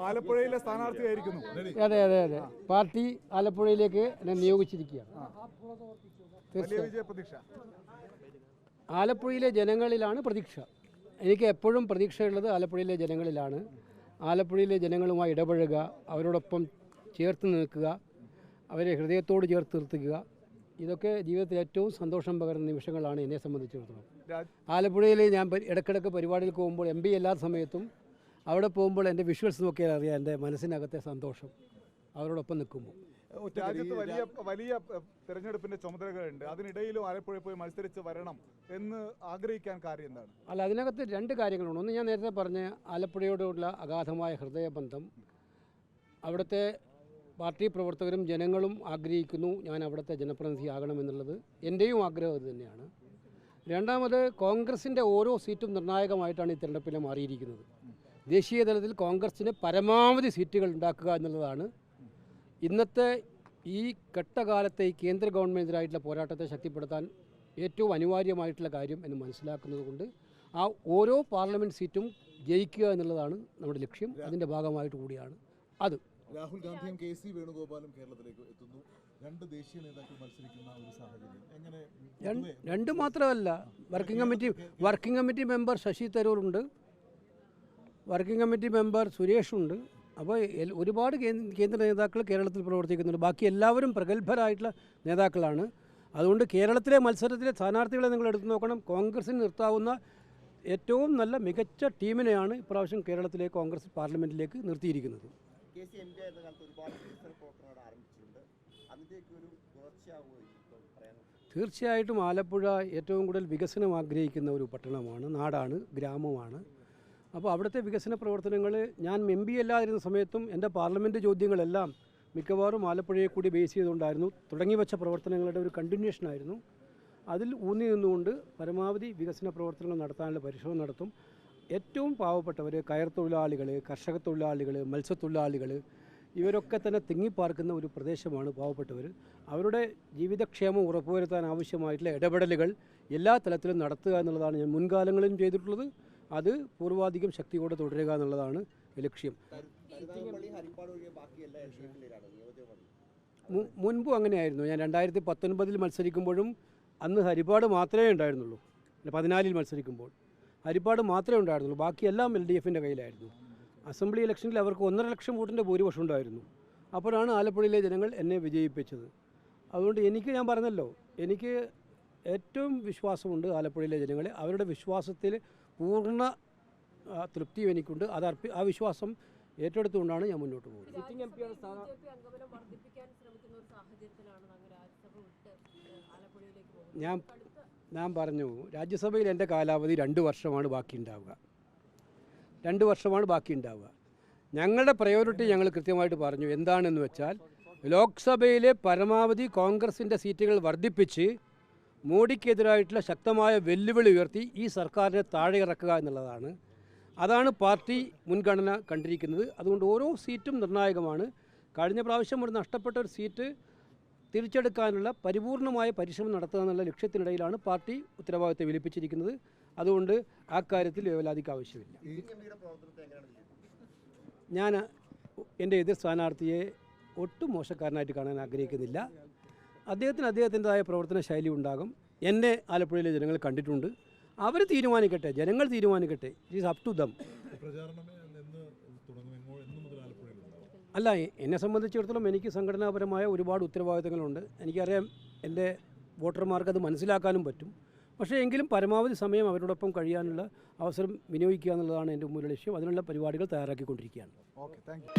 ആലപ്പുഴയിലെ സ്ഥാനാർത്ഥിയായിരിക്കുന്നു. അതെ അതെ അതെ, പാർട്ടി ആലപ്പുഴയിലേക്ക് എന്നെ നിയോഗിച്ചിരിക്കുകയാണ്. ആലപ്പുഴയിലെ ജനങ്ങളിലാണ് പ്രതീക്ഷ. എനിക്ക് എപ്പോഴും പ്രതീക്ഷയുള്ളത് ആലപ്പുഴയിലെ ജനങ്ങളിലാണ്. ആലപ്പുഴയിലെ ജനങ്ങളുമായി ഇടപഴകുക, അവരോടൊപ്പം ചേർത്ത് നിൽക്കുക, അവരെ ഹൃദയത്തോട് ചേർത്ത് നിർത്തുക, ഇതൊക്കെ ജീവിതത്തിൽ ഏറ്റവും സന്തോഷം പകരുന്ന നിമിഷങ്ങളാണ് എന്നെ സംബന്ധിച്ചിടത്തോളം. ആലപ്പുഴയിൽ ഞാൻ ഇടയ്ക്കിടയ്ക്ക് പരിപാടിയിൽ പോകുമ്പോൾ MP എല്ലാത്ത സമയത്തും അവിടെ പോകുമ്പോൾ എൻ്റെ വിഷ്വൽസ് നോക്കിയാൽ അറിയാം എൻ്റെ മനസ്സിനകത്തെ സന്തോഷം അവരോടൊപ്പം നിൽക്കുമ്പോൾ. രാജ്യത്ത് വലിയ തെരഞ്ഞെടുപ്പിന്റെ ചുമതലകളുണ്ട്. അതിനിടയിലും ആലപ്പുഴയിൽ പോയി മത്സരിച്ച് വരണം എന്ന് ആഗ്രഹിക്കാൻ കാര്യം എന്താണ്? അല്ല, അതിനകത്ത് രണ്ട് കാര്യങ്ങളുണ്ട്. ഒന്ന്, ഞാൻ നേരത്തെ പറഞ്ഞ ആലപ്പുഴയോടുള്ള അഗാധമായ ഹൃദയബന്ധം. അവിടുത്തെ പാർട്ടി പ്രവർത്തകരും ജനങ്ങളും ആഗ്രഹിക്കുന്നു ഞാൻ അവിടുത്തെ ജനപ്രതിനിധിയാകണമെന്നുള്ളത്. എൻ്റെയും ആഗ്രഹം അത് തന്നെയാണ്. രണ്ടാമത്, കോൺഗ്രസിൻ്റെ ഓരോ സീറ്റും നിർണായകമായിട്ടാണ് ഈ തെരഞ്ഞെടുപ്പിൽ മാറിയിരിക്കുന്നത്. ദേശീയ തലത്തിൽ കോൺഗ്രസിന് പരമാവധി സീറ്റുകൾ ഉണ്ടാക്കുക എന്നുള്ളതാണ് ഇന്നത്തെ ഈ ഘട്ടകാലത്തെ ഈ കേന്ദ്ര ഗവൺമെൻറ്റിനായിട്ടുള്ള പോരാട്ടത്തെ ശക്തിപ്പെടുത്താൻ ഏറ്റവും അനിവാര്യമായിട്ടുള്ള കാര്യം എന്ന് മനസ്സിലാക്കുന്നത് കൊണ്ട് ആ ഓരോ പാർലമെൻറ്റ് സീറ്റും ജയിക്കുക എന്നുള്ളതാണ് നമ്മുടെ ലക്ഷ്യം. അതിൻ്റെ ഭാഗമായിട്ട് കൂടിയാണ് അത്. രാഹുൽ ഗാന്ധിയും KC വേണുഗോപാലും കേരളത്തിലേക്ക് എത്തുന്നു. രണ്ട് ദേശീയ നേതാക്കൾ മത്സരിക്കുന്ന ഒരു സാഹചര്യം എങ്ങനെ? രണ്ട് മാത്രമല്ല, വർക്കിംഗ് കമ്മിറ്റി മെമ്പർ ശശി തരൂറുണ്ട്, വർക്കിംഗ് കമ്മിറ്റി മെമ്പർ സുരേഷുണ്ട്. അപ്പോൾ ഒരുപാട് കേന്ദ്ര നേതാക്കൾ കേരളത്തിൽ പ്രവർത്തിക്കുന്നുണ്ട്. ബാക്കി എല്ലാവരും പ്രഗത്ഭരായിട്ടുള്ള നേതാക്കളാണ്. അതുകൊണ്ട് കേരളത്തിലെ മത്സരത്തിലെ സ്ഥാനാർത്ഥികളെ നിങ്ങൾ എടുത്തു നോക്കണം. കോൺഗ്രസിന് നിർത്താവുന്ന ഏറ്റവും നല്ല മികച്ച ടീമിനെയാണ് ഇപ്രാവശ്യം കേരളത്തിലെ കോൺഗ്രസ് പാർലമെൻറ്റിലേക്ക് നിർത്തിയിരിക്കുന്നത്. തീർച്ചയായിട്ടും ആലപ്പുഴ ഏറ്റവും കൂടുതൽ വികസനം ആഗ്രഹിക്കുന്ന ഒരു പട്ടണമാണ്, നാടാണ്, ഗ്രാമമാണ്. അപ്പോൾ അവിടുത്തെ വികസന പ്രവർത്തനങ്ങൾ ഞാൻ MP അല്ലാതിരുന്ന സമയത്തും എൻ്റെ പാർലമെൻറ്റ് ചോദ്യങ്ങളെല്ലാം മിക്കവാറും ആലപ്പുഴയെ കൂടി ബേസ് ചെയ്തുകൊണ്ടായിരുന്നു. തുടങ്ങി വെച്ച പ്രവർത്തനങ്ങളുടെ ഒരു കണ്ടിന്യൂഷനായിരുന്നു. അതിൽ ഊന്നി നിന്നുകൊണ്ട് പരമാവധി വികസന പ്രവർത്തനങ്ങൾ നടത്താനുള്ള പരിശ്രമം നടത്തും. ഏറ്റവും പാവപ്പെട്ടവർ, കയർ തൊഴിലാളികൾ, കർഷക തൊഴിലാളികൾ, മത്സ്യത്തൊഴിലാളികൾ, ഇവരൊക്കെ തന്നെ തിങ്ങിപ്പാർക്കുന്ന ഒരു പ്രദേശമാണ് പാവപ്പെട്ടവർ. അവരുടെ ജീവിതക്ഷേമം ഉറപ്പുവരുത്താൻ ആവശ്യമായിട്ടുള്ള ഇടപെടലുകൾ എല്ലാ തലത്തിലും നടത്തുക എന്നുള്ളതാണ് ഞാൻ മുൻകാലങ്ങളിലും ചെയ്തിട്ടുള്ളത്. അത് പൂർവാധികം ശക്തിയോടെ തുടരുക എന്നുള്ളതാണ് ലക്ഷ്യം. മുൻപും അങ്ങനെയായിരുന്നു. ഞാൻ 2019 മത്സരിക്കുമ്പോഴും അന്ന് ഹരിപ്പാട് മാത്രമേ ഉണ്ടായിരുന്നുള്ളൂ. 14 മത്സരിക്കുമ്പോൾ ഹരിപ്പാട് മാത്രമേ ഉണ്ടായിരുന്നുള്ളൂ. ബാക്കിയെല്ലാം LDFൻ്റെ കയ്യിലായിരുന്നു. അസംബ്ലി ഇലക്ഷനിൽ അവർക്ക് 1.5 ലക്ഷം വോട്ടിൻ്റെ ഭൂരിപക്ഷം ഉണ്ടായിരുന്നു. അപ്പോഴാണ് ആലപ്പുഴയിലെ ജനങ്ങൾ എന്നെ വിജയിപ്പിച്ചത്. അതുകൊണ്ട് ഞാൻ പറഞ്ഞല്ലോ, എനിക്ക് ഏറ്റവും വിശ്വാസമുണ്ട് ആലപ്പുഴയിലെ ജനങ്ങളെ. അവരുടെ വിശ്വാസത്തിൽ പൂർണ്ണ തൃപ്തിയും എനിക്കുണ്ട്. ആ വിശ്വാസം ഏറ്റെടുത്തുകൊണ്ടാണ് ഞാൻ മുന്നോട്ട് പോകുന്നത്. ഞാൻ പറഞ്ഞു, രാജ്യസഭയിൽ എൻ്റെ കാലാവധി 2 വർഷമാണ് ബാക്കിയുണ്ടാവുക. 2 വർഷമാണ് ബാക്കിയുണ്ടാവുക. ഞങ്ങളുടെ പ്രയോറിറ്റി ഞങ്ങൾ കൃത്യമായിട്ട് പറഞ്ഞു. എന്താണെന്ന് വെച്ചാൽ, ലോക്സഭയിലെ പരമാവധി കോൺഗ്രസിൻ്റെ സീറ്റുകൾ വർദ്ധിപ്പിച്ച് മോഡിക്കെതിരായിട്ടുള്ള ശക്തമായ വെല്ലുവിളി ഉയർത്തി ഈ സർക്കാരിനെ താഴെ ഇറക്കുക എന്നുള്ളതാണ്. അതാണ് പാർട്ടി മുൻഗണന കണ്ടിരിക്കുന്നത്. അതുകൊണ്ട് ഓരോ സീറ്റും നിർണായകമാണ്. കഴിഞ്ഞ പ്രാവശ്യം ഒരു നഷ്ടപ്പെട്ട ഒരു സീറ്റ് തിരിച്ചെടുക്കാനുള്ള പരിപൂർണമായ പരിശ്രമം നടത്തുക എന്നുള്ള ലക്ഷ്യത്തിനിടയിലാണ് പാർട്ടി ഉത്തരവാദിത്തം ഏൽപ്പിച്ചിരിക്കുന്നത്. അതുകൊണ്ട് ആ കാര്യത്തിൽ വേവലാതിക്ക് ആവശ്യമില്ല. ഞാൻ എൻ്റെ എതിർ സ്ഥാനാർത്ഥിയെ ഒട്ടും മോശക്കാരനായിട്ട് കാണാൻ ആഗ്രഹിക്കുന്നില്ല. അദ്ദേഹത്തിൻ്റെതായ പ്രവർത്തന ശൈലി ഉണ്ടാകും. എന്നെ ആലപ്പുഴയിലെ ജനങ്ങൾ കണ്ടിട്ടുണ്ട്. അവർ തീരുമാനിക്കട്ടെ, ജനങ്ങൾ തീരുമാനിക്കട്ടെ. It is up to them. അല്ല, എന്നെ സംബന്ധിച്ചിടത്തോളം എനിക്ക് സംഘടനാപരമായ ഒരുപാട് ഉത്തരവാദിത്തങ്ങളുണ്ട്. എനിക്കറിയാം എൻ്റെ വോട്ടർമാർക്ക് അത് മനസ്സിലാക്കാനും പറ്റും. പക്ഷേ എങ്കിലും പരമാവധി സമയം അവരോടൊപ്പം കഴിയാനുള്ള അവസരം വിനിയോഗിക്കുക എന്നുള്ളതാണ് എൻ്റെ മുന്നിലുള്ള ലക്ഷ്യം. അതിനുള്ള പരിപാടികൾ തയ്യാറാക്കിക്കൊണ്ടിരിക്കുകയാണ്. Okay, thank you.